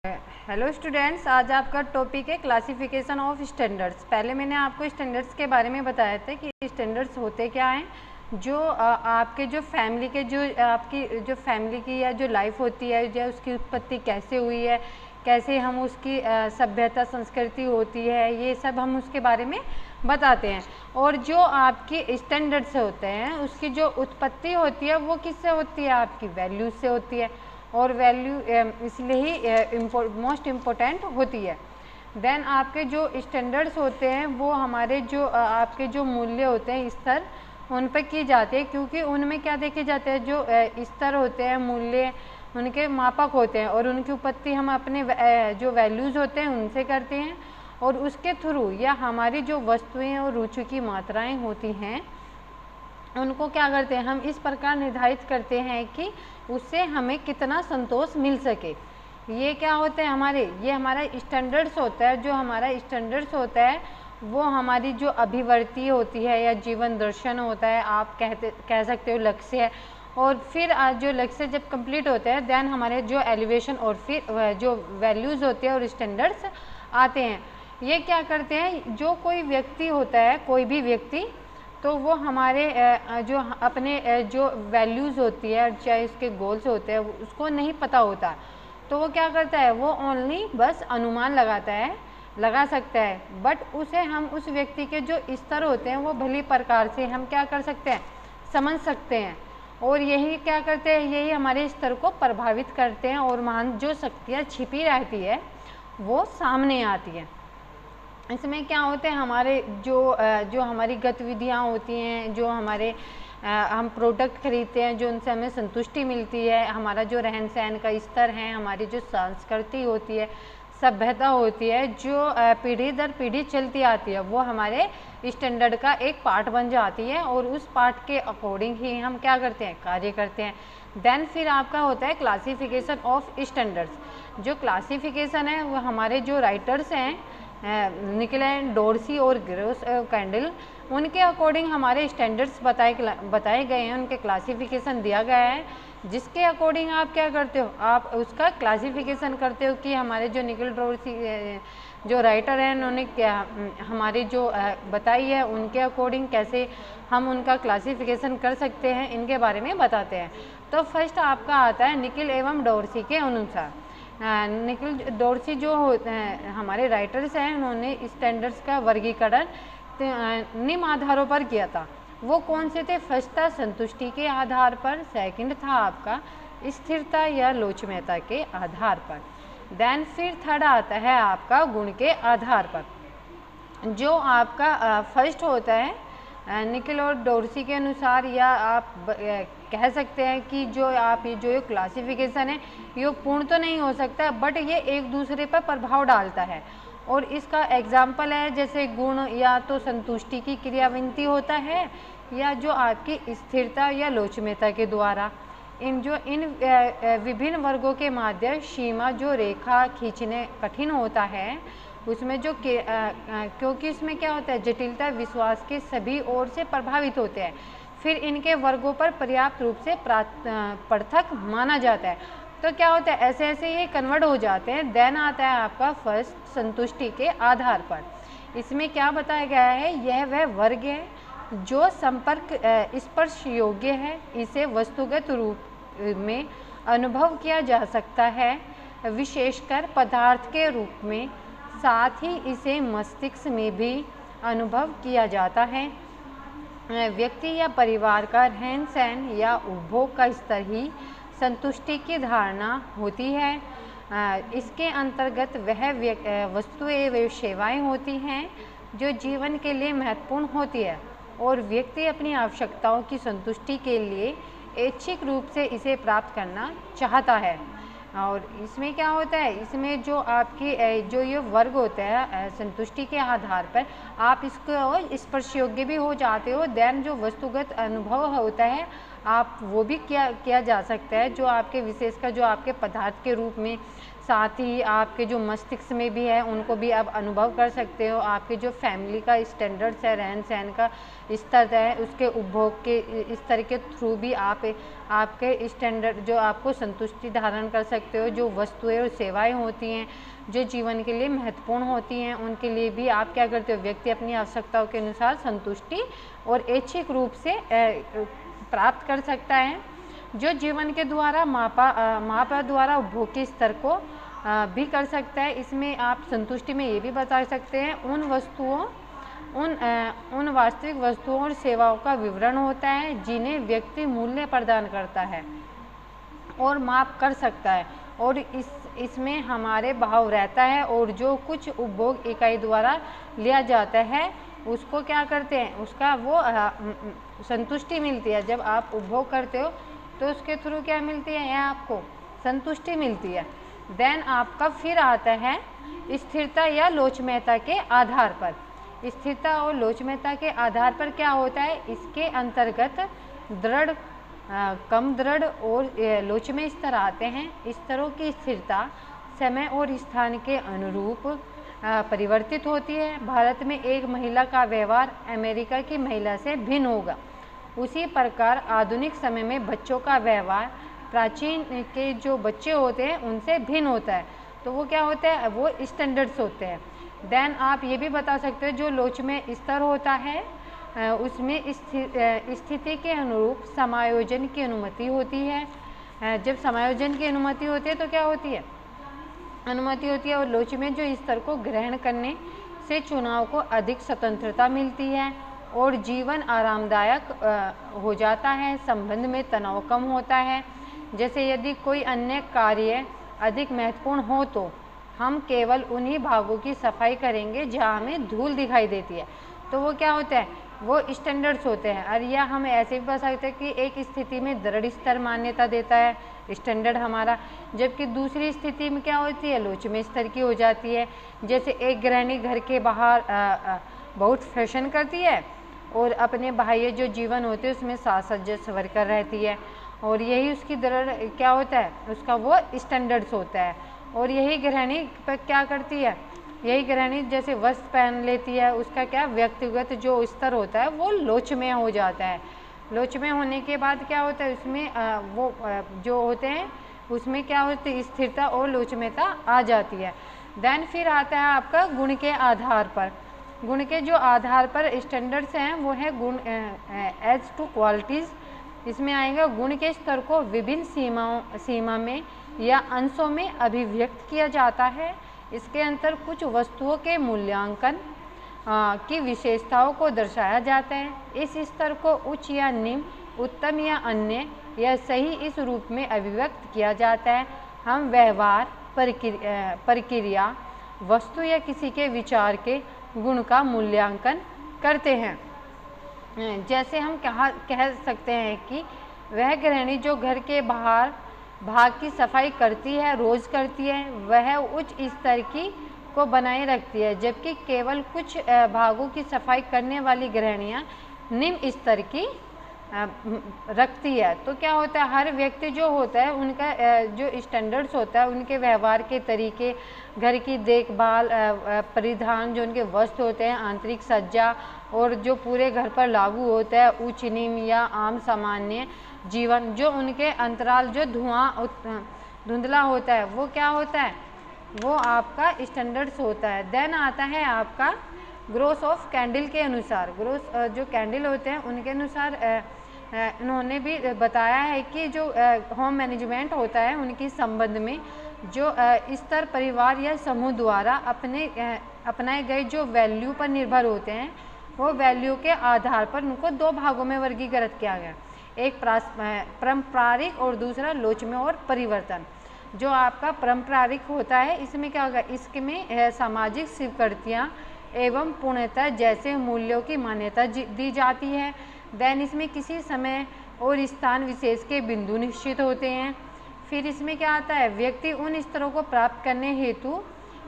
Hello students, आज आपका topic है क्लासिफिकेशन ऑफ स्टैंडर्ड्स। पहले मैंने आपको स्टैंडर्ड्स के बारे में बताया था कि स्टैंडर्ड्स होते क्या हैं। जो आपके जो फैमिली के जो आपकी जो फैमिली की या जो लाइफ होती है, या उसकी उत्पत्ति कैसे हुई है, कैसे हम उसकी सभ्यता संस्कृति होती है, ये सब हम उसके बारे में बताते हैं। और जो आपकी स्टैंडर्ड्स होते हैं उसकी जो उत्पत्ति होती है वो किससे होती है, आपकी वैल्यूज से होती है। और वैल्यू इसलिए ही मोस्ट इम्पोर्टेंट होती है। देन आपके जो स्टैंडर्ड्स होते हैं वो हमारे जो आपके जो मूल्य होते हैं, स्तर, उन पर की जाती है, क्योंकि उनमें क्या देखे जाते हैं, जो स्तर होते हैं, मूल्य उनके मापक होते हैं, और उनकी उत्पत्ति हम अपने जो वैल्यूज़ होते हैं उनसे करते हैं। और उसके थ्रू या हमारी जो वस्तुएं और रुचि की मात्राएं होती हैं उनको क्या करते हैं, हम इस प्रकार निर्धारित करते हैं कि उससे हमें कितना संतोष मिल सके। ये क्या होते हैं हमारे, ये हमारा स्टैंडर्ड्स होता है। जो हमारा स्टैंडर्ड्स होता है वो हमारी जो अभिवृत्ति होती है या जीवन दर्शन होता है, आप कह सकते हो लक्ष्य है। और फिर आज जो लक्ष्य जब कंप्लीट होता है देन हमारे जो एलिवेशन और फिर जो वैल्यूज़ होते हैं और स्टैंडर्ड्स आते हैं। ये क्या करते हैं, जो कोई व्यक्ति होता है, कोई भी व्यक्ति, तो वो हमारे जो अपने जो वैल्यूज़ होती है, चाहे उसके गोल्स होते हैं, उसको नहीं पता होता, तो वो क्या करता है, वो ओनली बस अनुमान लगाता है, लगा सकता है। बट उसे हम उस व्यक्ति के जो स्तर होते हैं वो भली प्रकार से हम क्या कर सकते हैं, समझ सकते हैं। और यही क्या करते हैं, यही हमारे स्तर को प्रभावित करते हैं, और महान जो शक्तियाँ छिपी रहती है वो सामने आती है। इसमें क्या होते हैं, हमारे जो हमारी गतिविधियाँ होती हैं, जो हमारे हम प्रोडक्ट खरीदते हैं, जो उनसे हमें संतुष्टि मिलती है, हमारा जो रहन सहन का स्तर है, हमारी जो संस्कृति होती है, सभ्यता होती है, जो पीढ़ी दर पीढ़ी चलती आती है, वो हमारे स्टैंडर्ड का एक पार्ट बन जाती है। और उस पार्ट के अकॉर्डिंग ही हम क्या करते हैं, कार्य करते हैं। देन फिर आपका होता है क्लासिफिकेशन ऑफ स्टैंडर्ड्स। जो क्लासिफिकेशन है वो हमारे जो राइटर्स हैं निकलैंड, डोर्सी और ग्रोस कैंडल, उनके अकॉर्डिंग हमारे स्टैंडर्ड्स बताए गए हैं, उनके क्लासिफिकेशन दिया गया है, जिसके अकॉर्डिंग आप क्या करते हो, आप उसका क्लासिफिकेशन करते हो कि हमारे जो निकल डोर्सी जो राइटर हैं उन्होंने क्या हमारी जो बताई है, उनके अकॉर्डिंग कैसे हम उनका क्लासिफिकेशन कर सकते हैं, इनके बारे में बताते हैं। तो फर्स्ट आपका आता है निकल एवं डोर्सी के अनुसार। निकल डोर्सी जो हमारे राइटर्स हैं, उन्होंने स्टैंडर्ड्स का वर्गीकरण निम्न आधारों पर किया था। वो कौन से थे, फर्स्ट था संतुष्टि के आधार पर, सेकंड था आपका स्थिरता या लोचमयता के आधार पर, देन फिर थर्ड आता है आपका गुण के आधार पर। जो आपका फर्स्ट होता है निकल और डोर्सी के अनुसार, या आप कह सकते हैं कि जो आप ये जो क्लासिफिकेशन है ये पूर्ण तो नहीं हो सकता, बट ये एक दूसरे पर प्रभाव डालता है। और इसका एग्जाम्पल है जैसे गुण या तो संतुष्टि की क्रियाविनती होता है, या जो आपकी स्थिरता या लोचमयता के द्वारा। इन विभिन्न वर्गों के माध्य सीमा जो रेखा खींचने कठिन होता है, उसमें जो क्योंकि इसमें क्या होता है, जटिलता विश्वास के सभी ओर से प्रभावित होते हैं, फिर इनके वर्गों पर पर्याप्त रूप से पृथक माना जाता है। तो क्या होता है, ऐसे ऐसे ये कन्वर्ट हो जाते हैं। देन आता है आपका फर्स्ट संतुष्टि के आधार पर। इसमें क्या बताया गया है, यह वह वर्ग है जो संपर्क स्पर्श योग्य है, इसे वस्तुगत रूप में अनुभव किया जा सकता है, विशेषकर पदार्थ के रूप में, साथ ही इसे मस्तिष्क में भी अनुभव किया जाता है। व्यक्ति या परिवार का रहन सहन या उपभोग का स्तर ही संतुष्टि की धारणा होती है। इसके अंतर्गत वह वस्तुएं व सेवाएं होती हैं जो जीवन के लिए महत्वपूर्ण होती है, और व्यक्ति अपनी आवश्यकताओं की संतुष्टि के लिए ऐच्छिक रूप से इसे प्राप्त करना चाहता है। और इसमें क्या होता है, इसमें जो आपकी जो ये वर्ग होता है संतुष्टि के आधार पर, आप इसको स्पर्श योग्य भी हो जाते हो। देन जो वस्तुगत अनुभव होता है आप वो भी किया जा सकता है, जो आपके विशेषकर जो आपके पदार्थ के रूप में, साथ ही आपके जो मस्तिष्क में भी है उनको भी आप अनुभव कर सकते हो। आपके जो फैमिली का स्टैंडर्ड्स है, रहन सहन का स्तर है, उसके उपभोग के स्तर के थ्रू भी आप आपके स्टैंडर्ड जो आपको संतुष्टि धारण कर सकते हो। जो वस्तुएं और सेवाएं होती हैं जो जीवन के लिए महत्वपूर्ण होती हैं, उनके लिए भी आप क्या करते हो, व्यक्ति अपनी आवश्यकताओं के अनुसार संतुष्टि और ऐच्छिक रूप से प्राप्त कर सकता है। जो जीवन के द्वारा मापा द्वारा उपभोग के स्तर को भी कर सकता है। इसमें आप संतुष्टि में ये भी बता सकते हैं उन वास्तविक वस्तुओं और सेवाओं का विवरण होता है जिन्हें व्यक्ति मूल्य प्रदान करता है और माप कर सकता है, और इसमें हमारे भाव रहता है। और जो कुछ उपभोग इकाई द्वारा लिया जाता है उसको क्या करते हैं, उसका वो संतुष्टि मिलती है। जब आप उपभोग करते हो तो उसके थ्रू क्या मिलती है, यह आपको संतुष्टि मिलती है। देन आपका फिर आता है स्थिरता या लोचमयता के आधार पर। स्थिरता और लोचमयता के आधार पर क्या होता है, इसके अंतर्गत दृढ़, कम दृढ़ और लोचमय स्तर आते हैं। स्तरों की स्थिरता समय और स्थान के अनुरूप परिवर्तित होती है। भारत में एक महिला का व्यवहार अमेरिका की महिला से भिन्न होगा। उसी प्रकार आधुनिक समय में बच्चों का व्यवहार प्राचीन के जो बच्चे होते हैं उनसे भिन्न होता है। तो वो क्या होता है, वो स्टैंडर्ड्स होते हैं। देन आप ये भी बता सकते हो जो लोचमय स्तर होता है उसमें स्थिति के अनुरूप समायोजन की अनुमति होती है। जब समायोजन की अनुमति होती है तो क्या होती है, अनुमति होती है। और लोचमय जो स्तर को ग्रहण करने से चुनाव को अधिक स्वतंत्रता मिलती है और जीवन आरामदायक हो जाता है। संबंध में तनाव कम होता है। जैसे यदि कोई अन्य कार्य अधिक महत्वपूर्ण हो तो हम केवल उन्हीं भागों की सफाई करेंगे जहाँ हमें धूल दिखाई देती है। तो वो क्या होता है, वो स्टैंडर्ड्स होते हैं। और या हम ऐसे भी बता सकते हैं कि एक स्थिति में दृढ़ स्तर मान्यता देता है स्टैंडर्ड हमारा, जबकि दूसरी स्थिति में क्या होती है, लोचमय स्तर की हो जाती है। जैसे एक गृहिणी घर के बाहर बहुत फैशन करती है और अपने बाह्य जो जीवन होते हैं उसमें साज सज्जा संवर कर रहती है, और यही उसकी दृढ़ क्या होता है, उसका वो स्टैंडर्ड्स होता है। और यही गृहिणी पर क्या करती है, यही गृहिणी जैसे वस्त्र पहन लेती है, उसका क्या व्यक्तिगत जो स्तर होता है वो लोचमय हो जाता है। लोचमय होने के बाद क्या होता है, उसमें वो जो होते हैं उसमें क्या होती है, स्थिरता और लोचमयता आ जाती है। देन फिर आता है आपका गुण के आधार पर। गुण के जो आधार पर स्टैंडर्ड्स हैं वो है गुण एज टू क्वालिटीज़। इसमें आएगा गुण के स्तर को विभिन्न सीमा में या अंशों में अभिव्यक्त किया जाता है। इसके अंतर कुछ वस्तुओं के मूल्यांकन की विशेषताओं को दर्शाया जाता है। इस स्तर को उच्च या निम्न, उत्तम या अन्य या सही इस रूप में अभिव्यक्त किया जाता है। हम व्यवहार, प्रक्रिया, वस्तु या किसी के विचार के गुण का मूल्यांकन करते हैं। जैसे हम कह सकते हैं कि वह गृहिणी जो घर के बाहर भाग की सफाई करती है, रोज करती है, वह उच्च स्तर की को बनाए रखती है, जबकि केवल कुछ भागों की सफाई करने वाली गृहिणियां निम्न स्तर की रखती है। तो क्या होता है, हर व्यक्ति जो होता है उनका जो स्टैंडर्ड्स होता है, उनके व्यवहार के तरीके, घर की देखभाल, परिधान, जो उनके वस्त्र होते हैं, आंतरिक सज्जा और जो पूरे घर पर लागू होता है उच्च निम्न या आम सामान्य जीवन, जो उनके अंतराल जो धुंधला होता है वो क्या होता है, वो आपका स्टैंडर्ड्स होता है। देन आता है आपका ग्रोस ऑफ कैंडल के अनुसार। ग्रोस जो कैंडल होते हैं उनके अनुसार इन्होंने भी बताया है कि जो होम मैनेजमेंट होता है उनके संबंध में जो स्तर परिवार या समूह द्वारा अपनाए गए जो वैल्यू पर निर्भर होते हैं, वो वैल्यू के आधार पर उनको दो भागों में वर्गीकृत किया गया, एक पारंपरिक और दूसरा लोचमय और परिवर्तन। जो आपका पारंपरिक होता है इसमें क्या होगा, इसमें सामाजिक स्वीकृतियाँ एवं पूर्णता जैसे मूल्यों की मान्यता दी जाती है। देन इसमें किसी समय और स्थान विशेष के बिंदु निश्चित होते हैं। फिर इसमें क्या आता है, व्यक्ति उन स्तरों को प्राप्त करने हेतु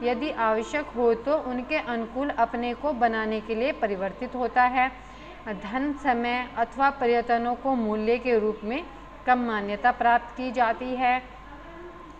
यदि आवश्यक हो तो उनके अनुकूल अपने को बनाने के लिए परिवर्तित होता है। धन, समय अथवा प्रयत्नों को मूल्य के रूप में कम मान्यता प्राप्त की जाती है।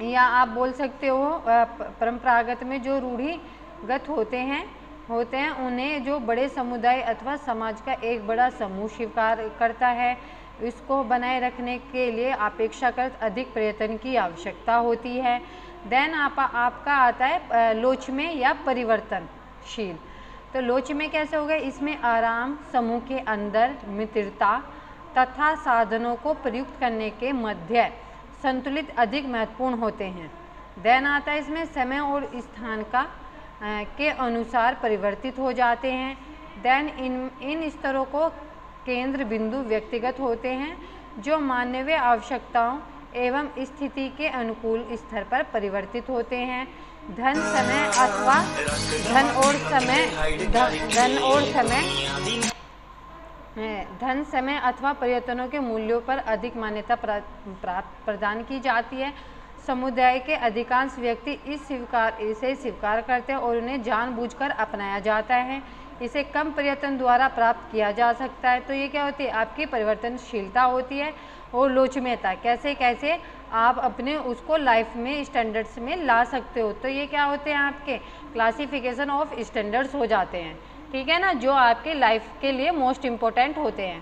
या आप बोल सकते हो परंपरागत में जो रूढ़िगत होते हैं उन्हें जो बड़े समुदाय अथवा समाज का एक बड़ा समूह स्वीकार करता है। इसको बनाए रखने के लिए अपेक्षाकृत अधिक प्रयत्न की आवश्यकता होती है। देन आपका आता है लोच में या परिवर्तनशील। तो लोच में कैसे होगा, इसमें आराम, समूह के अंदर मित्रता तथा साधनों को प्रयुक्त करने के मध्य संतुलित अधिक महत्वपूर्ण होते हैं। देन आता है इसमें समय और स्थान का के अनुसार परिवर्तित हो जाते हैं। देन इन स्तरों को केंद्र बिंदु व्यक्तिगत होते हैं जो मानवीय आवश्यकताओं एवं स्थिति के अनुकूल स्तर पर परिवर्तित होते हैं। धन समय अथवा प्रयत्नों के मूल्यों पर अधिक मान्यता प्रदान की जाती है। समुदाय के अधिकांश व्यक्ति इसे स्वीकार करते हैं और उन्हें जानबूझकर अपनाया जाता है। इसे कम प्रयत्न द्वारा प्राप्त किया जा सकता है। तो ये क्या होती है, आपकी परिवर्तनशीलता होती है। और लोचमेता, कैसे कैसे आप अपने उसको लाइफ में स्टैंडर्ड्स में ला सकते हो। तो ये क्या होते हैं, आपके क्लासिफिकेशन ऑफ स्टैंडर्ड्स हो जाते हैं, ठीक है ना, जो आपके लाइफ के लिए मोस्ट इम्पोर्टेंट होते हैं।